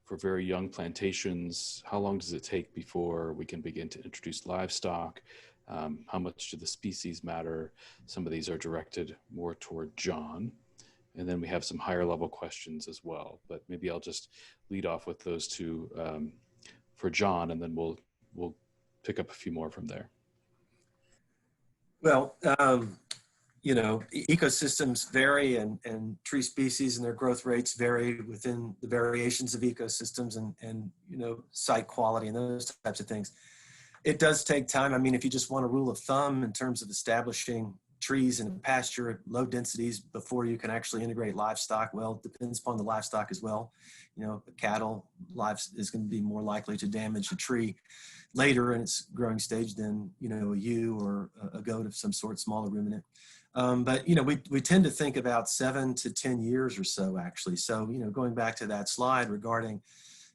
for very young plantations, how long does it take before we can begin to introduce livestock? How much do the species matter? Some of these are directed more toward John. And then we have some higher level questions as well, but maybe I'll just lead off with those two for John, and then we'll pick up a few more from there. Well, you know, ecosystems vary and tree species and their growth rates vary within the variations of ecosystems and you know, site quality and those types of things. It does take time. I mean, if you just want a rule of thumb in terms of establishing trees in a pasture at low densities before you can actually integrate livestock, well, it depends upon the livestock as well. You know, cattle livestock is going to be more likely to damage a tree later in its growing stage than, you know, a ewe or a goat of some sort, smaller ruminant. But, you know, we tend to think about 7 to 10 years or so, actually. So, you know, going back to that slide regarding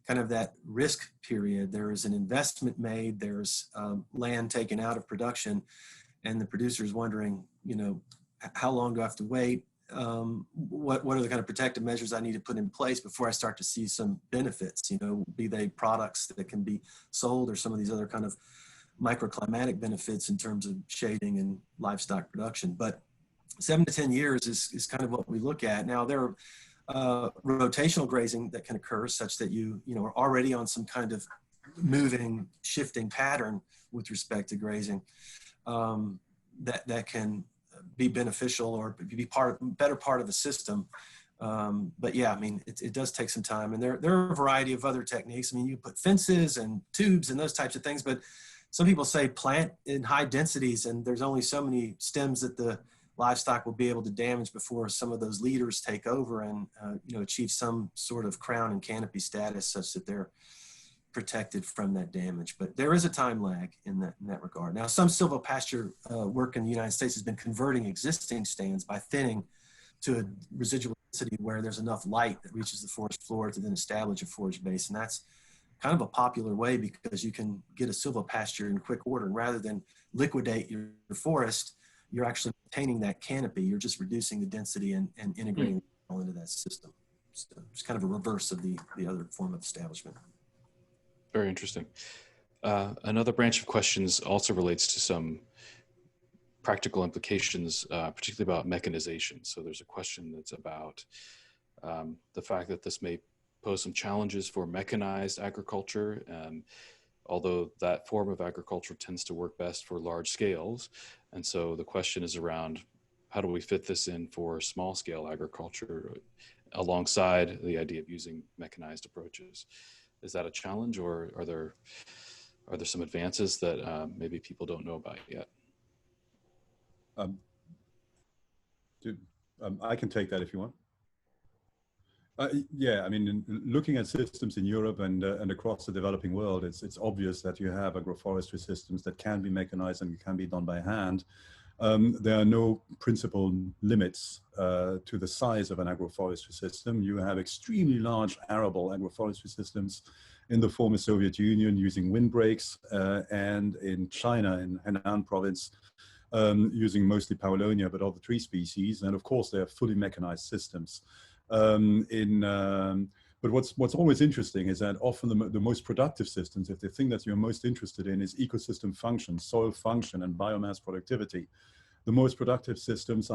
kind of that risk period, there is an investment made, there's land taken out of production, and the producer is wondering, you know, how long do I have to wait? What are the kind of protective measures I need to put in place before I start to see some benefits, you know, be they products that can be sold or some of these other kind of microclimatic benefits in terms of shading and livestock production. But 7 to 10 years is kind of what we look at. Now, there are rotational grazing that can occur such that you know, are already on some kind of moving, shifting pattern with respect to grazing that can be beneficial or be better part of the system. But yeah, I mean, it does take some time, and there are a variety of other techniques. I mean, you put fences and tubes and those types of things, but some people say plant in high densities, and there's only so many stems that the livestock will be able to damage before some of those leaders take over and you know, achieve some sort of crown and canopy status such that they're protected from that damage. But there is a time lag in that regard. Now, some silvopasture work in the United States has been converting existing stands by thinning to a residual density where there's enough light that reaches the forest floor to then establish a forage base. And that's kind of a popular way because you can get a silvopasture in quick order. And rather than liquidate your forest, you're actually maintaining that canopy. You're just reducing the density and integrating all into that system. So it's kind of a reverse of the other form of establishment. Very interesting. Another branch of questions also relates to some practical implications, particularly about mechanization. So there's a question that's about the fact that this may pose some challenges for mechanized agriculture, although that form of agriculture tends to work best for large scales. And so the question is around, how do we fit this in for small scale agriculture alongside the idea of using mechanized approaches? Is that a challenge, or are there some advances that maybe people don't know about yet? I can take that if you want. Yeah, I mean, looking at systems in Europe and across the developing world, it's obvious that you have agroforestry systems that can be mechanized and can be done by hand. There are no principal limits to the size of an agroforestry system. You have extremely large arable agroforestry systems in the former Soviet Union using windbreaks, and in China, in Henan province, using mostly Paulownia, but other tree species. And of course, they are fully mechanized systems. But what's always interesting is that often the most productive systems, if the thing that you're most interested in is ecosystem function, soil function, and biomass productivity, the most productive systems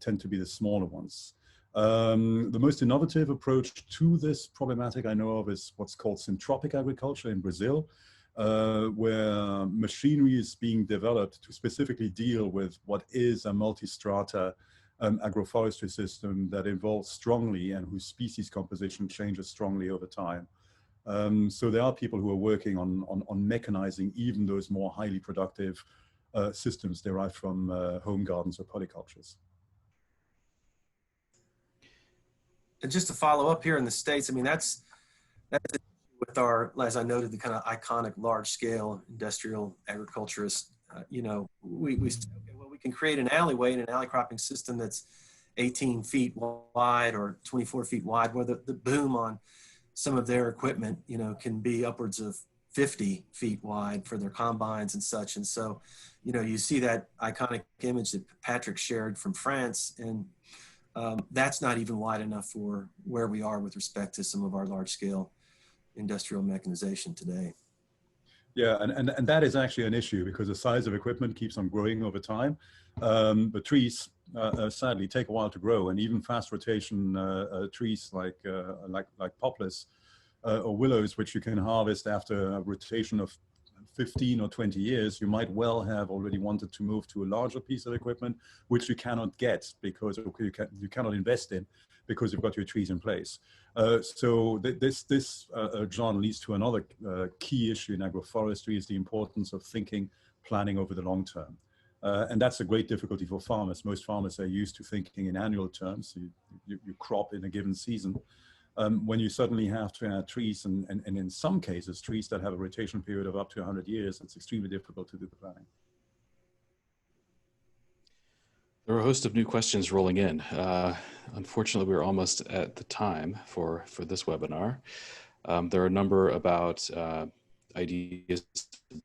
tend to be the smaller ones. The most innovative approach to this problematic I know of is what's called syntropic agriculture in Brazil, where machinery is being developed to specifically deal with what is a multi-strata agroforestry system that evolves strongly and whose species composition changes strongly over time. So there are people who are working on mechanizing even those more highly productive systems derived from home gardens or polycultures. And just to follow up here in the States, I mean, that's with our, as I noted, the kind of iconic large scale industrial agriculturists. You know, we say, okay, well, we can create an alleyway in an alley cropping system that's 18 feet wide or 24 feet wide, where the boom on some of their equipment, you know, can be upwards of 50 feet wide for their combines and such. And so, you know, you see that iconic image that Patrick shared from France, and that's not even wide enough for where we are with respect to some of our large scale industrial mechanization today. Yeah, and that is actually an issue because the size of equipment keeps on growing over time. But trees, sadly, take a while to grow, and even fast rotation trees like poplars or willows, which you can harvest after a rotation of 15 or 20 years, you might well have already wanted to move to a larger piece of equipment, which you cannot get because you cannot invest in because you've got your trees in place. So this John, leads to another key issue in agroforestry, is the importance of thinking, planning over the long term. And that's a great difficulty for farmers. Most farmers are used to thinking in annual terms. You crop in a given season. When you suddenly have to add trees, and in some cases, trees that have a rotation period of up to 100 years, it's extremely difficult to do the planning. There are a host of new questions rolling in. Unfortunately, we're almost at the time for this webinar. There are a number about ideas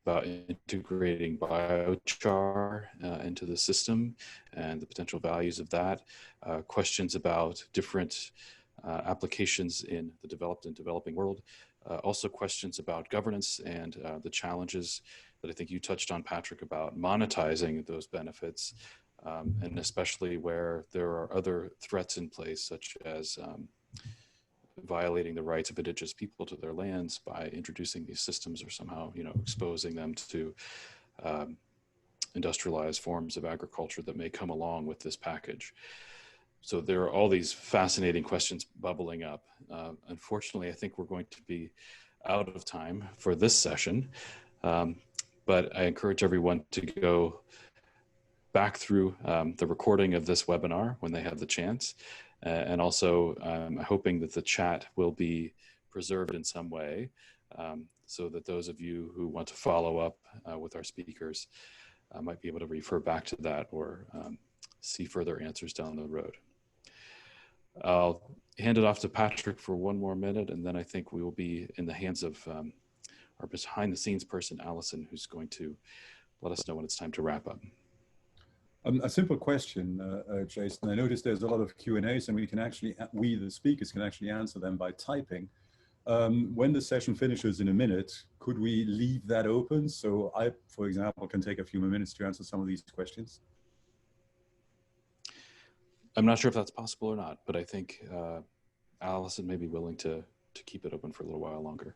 about integrating biochar into the system and the potential values of that. Questions about different applications in the developed and developing world. Also questions about governance and the challenges that I think you touched on, Patrick, about monetizing those benefits. And especially where there are other threats in place, such as violating the rights of indigenous people to their lands by introducing these systems, or somehow, you know, exposing them to industrialized forms of agriculture that may come along with this package. So there are all these fascinating questions bubbling up. Unfortunately, I think we're going to be out of time for this session, but I encourage everyone to go back through the recording of this webinar when they have the chance. And also, I'm hoping that the chat will be preserved in some way, so that those of you who want to follow up with our speakers might be able to refer back to that, or see further answers down the road. I'll hand it off to Patrick for one more minute, and then I think we will be in the hands of our behind the scenes person, Allison, who's going to let us know when it's time to wrap up. A simple question, Jason. I noticed there's a lot of Q&As, and we can actually, we the speakers can actually answer them by typing. When the session finishes in a minute, could we leave that open so I, for example, can take a few more minutes to answer some of these questions? I'm not sure if that's possible or not, but I think Allison may be willing to keep it open for a little while longer.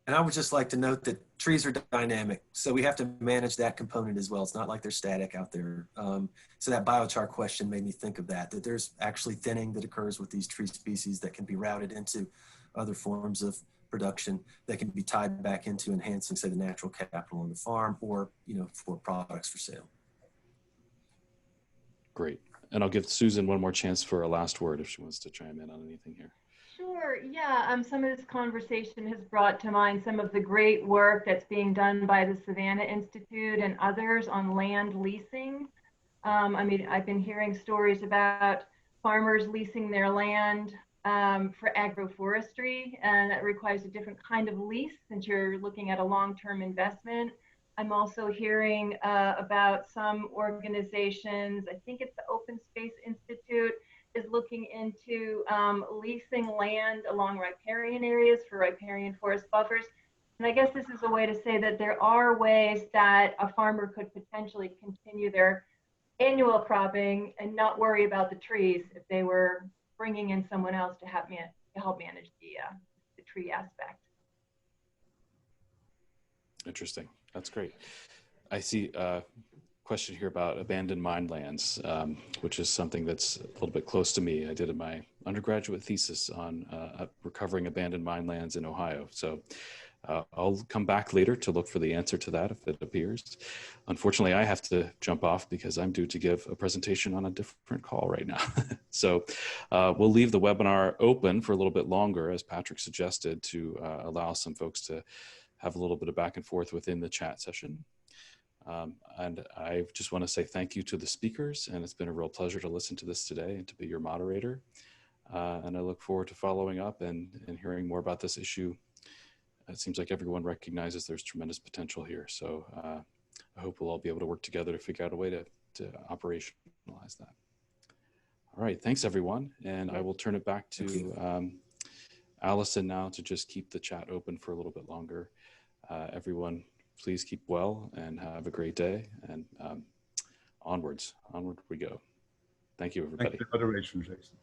And I would just like to note that trees are dynamic, so we have to manage that component as well. It's not like they're static out there. So that biochar question made me think of that there's actually thinning that occurs with these tree species that can be routed into other forms of production that can be tied back into enhancing, say, the natural capital on the farm, or, you know, for products for sale. Great. And I'll give Susan one more chance for a last word if she wants to chime in on anything here. Sure, yeah, some of this conversation has brought to mind some of the great work that's being done by the Savannah Institute and others on land leasing. I mean, I've been hearing stories about farmers leasing their land for agroforestry, and that requires a different kind of lease since you're looking at a long-term investment. I'm also hearing about some organizations, I think it's the Open Space Institute, is looking into leasing land along riparian areas for riparian forest buffers. And I guess this is a way to say that there are ways that a farmer could potentially continue their annual cropping and not worry about the trees if they were bringing in someone else to help manage the tree aspect. Interesting. That's great. I see a question here about abandoned mine lands, which is something that's a little bit close to me. I did my undergraduate thesis on recovering abandoned mine lands in Ohio. So I'll come back later to look for the answer to that if it appears. Unfortunately, I have to jump off because I'm due to give a presentation on a different call right now. So we'll leave the webinar open for a little bit longer, as Patrick suggested, to allow some folks to have a little bit of back and forth within the chat session. And I just want to say thank you to the speakers, and it's been a real pleasure to listen to this today and to be your moderator. And I look forward to following up and hearing more about this issue. It seems like everyone recognizes there's tremendous potential here. So I hope we'll all be able to work together to figure out a way to operationalize that. All right, thanks everyone. And I will turn it back to Allison now to just keep the chat open for a little bit longer. Everyone, please keep well and have a great day, and onward we go. Thank you, everybody. Thank you for the moderation, Jason.